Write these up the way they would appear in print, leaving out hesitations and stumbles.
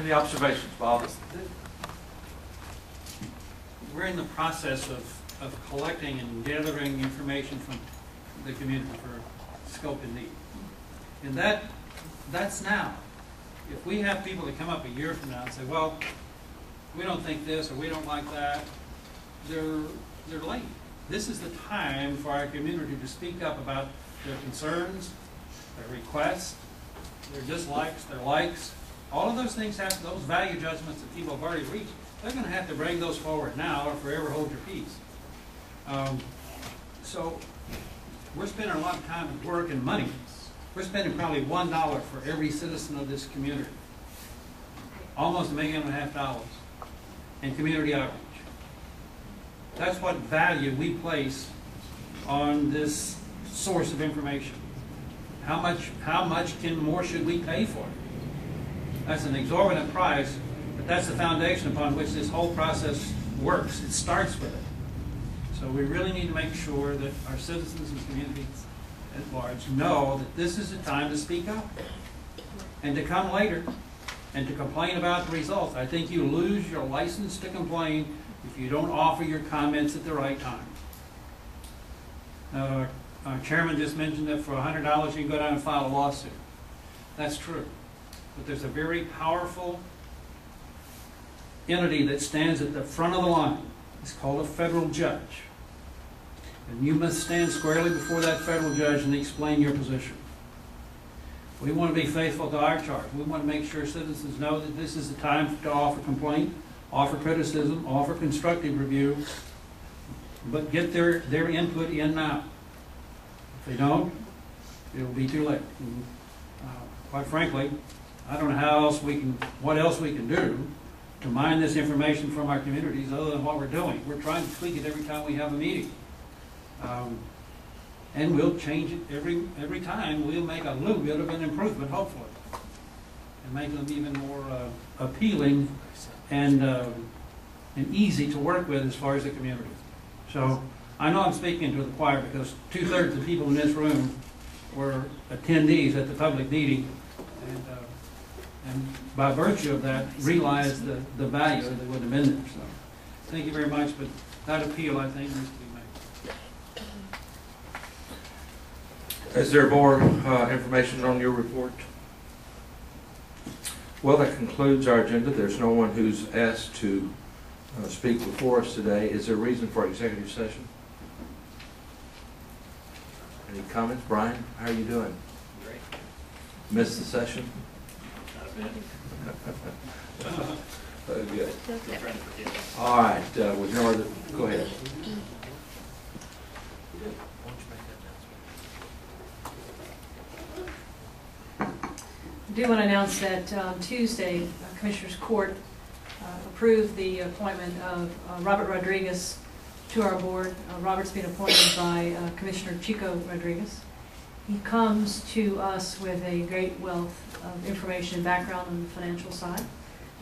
Any observations, Bob? We're in the process of collecting and gathering information from the community for scope and need. And that's now. If we have people that come up a year from now and say, well, we don't think this or we don't like that, they're late. This is the time for our community to speak up about their concerns, their requests, their dislikes, their likes. All of those things have, those value judgments that people have already reached, they're going to have to bring those forward now or forever hold your peace. So we're spending a lot of time and work and money. We're spending probably $1 for every citizen of this community. Almost $1.5 million in community outreach. That's what value we place on this source of information. How much more should we pay for it? That's an exorbitant price, but that's the foundation upon which this whole process works. It starts with it. So we really need to make sure that our citizens and communities at large know that this is the time to speak up and to come later and to complain about the results. I think you lose your license to complain if you don't offer your comments at the right time. Our chairman just mentioned that for $100 you can go down and file a lawsuit. That's true. But there's a very powerful entity that stands at the front of the line. It's called a federal judge. And you must stand squarely before that federal judge and explain your position. We want to be faithful to our charge. We want to make sure citizens know that this is the time to offer complaint, offer criticism, offer constructive review, but get their input in now. If they don't, it'll be too late. And, quite frankly, I don't know what else we can do to mine this information from our communities other than what we're doing. We're trying to tweak it every time we have a meeting. And we'll change it every time. We'll make a little bit of an improvement, hopefully, and make them even more appealing and easy to work with as far as the community. So I know I'm speaking to the choir because 2/3 of the people in this room were attendees at the public meeting, and by virtue of that, realized the value that would have been there. So thank you very much, but that appeal, I think, needs to be made. Is there more information on your report? Well, that concludes our agenda. There's no one who's asked to speak before us today. Is there a reason for executive session? Any comments? Brian, how are you doing? Great. Missed the session? Not a bit. Good. Okay. All right. With no other, go ahead. I do want to announce that on Tuesday, Commissioners Court approved the appointment of Robert Rodriguez to our board. Robert's been appointed by Commissioner Chico Rodriguez. He comes to us with a great wealth of information and background on the financial side,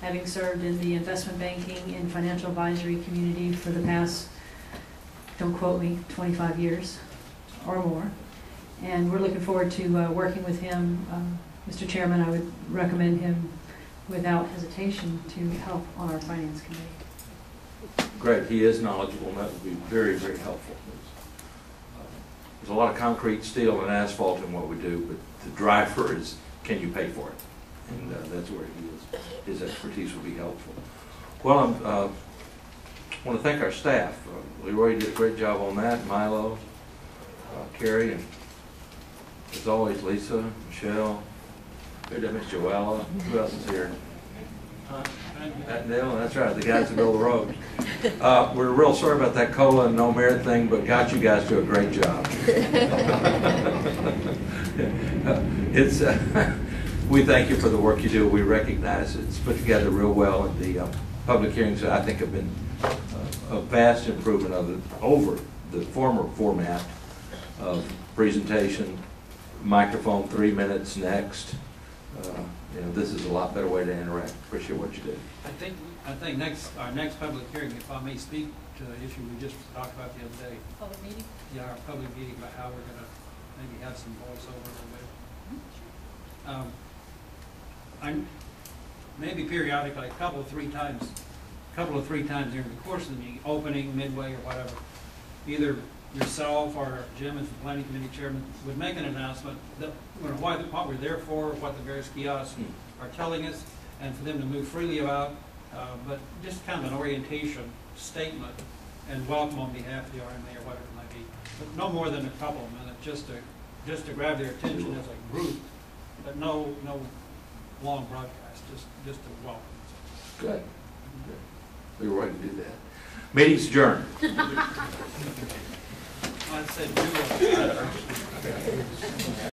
having served in the investment banking and financial advisory community for the past, don't quote me, 25 years or more. And we're looking forward to working with him. Mr. Chairman, I would recommend him without hesitation to help on our Finance Committee. Great. He is knowledgeable, and that would be very, very helpful. There's a lot of concrete, steel, and asphalt in what we do, but the driver is, can you pay for it? And that's where he is. His expertise will be helpful. Well, I want to thank our staff. Leroy did a great job on that. Milo, Carrie, and as always, Lisa, Michelle. Good to Miss Joella. Who else is here? Neil, that's right, the guys that build the road. We're real sorry about that COLA and no merit thing, but God, you guys do a great job. We thank you for the work you do. We recognize it's put together real well, and the public hearings, I think, have been a vast improvement over the former format of presentation, microphone, 3 minutes next. This is a lot better way to interact. Appreciate what you did. I think our next public hearing, if I may speak to the issue we just talked about the other day. Public meeting? Yeah, our public meeting about how we're going to maybe have some voiceover a little bit. maybe periodically, a couple of three times during the course of the meeting, opening, midway, or whatever, either yourself or Jim as the planning committee chairman would make an announcement that, you know, what we're there for, what the various kiosks are telling us, and for them to move freely about, but just kind of an orientation statement and welcome on behalf of the RMA or whatever it might be. But no more than a couple of minutes, just to grab their attention as a group, but no long broadcast, just a welcome. Good. We were ready to do that. Meeting's adjourned. I said do it.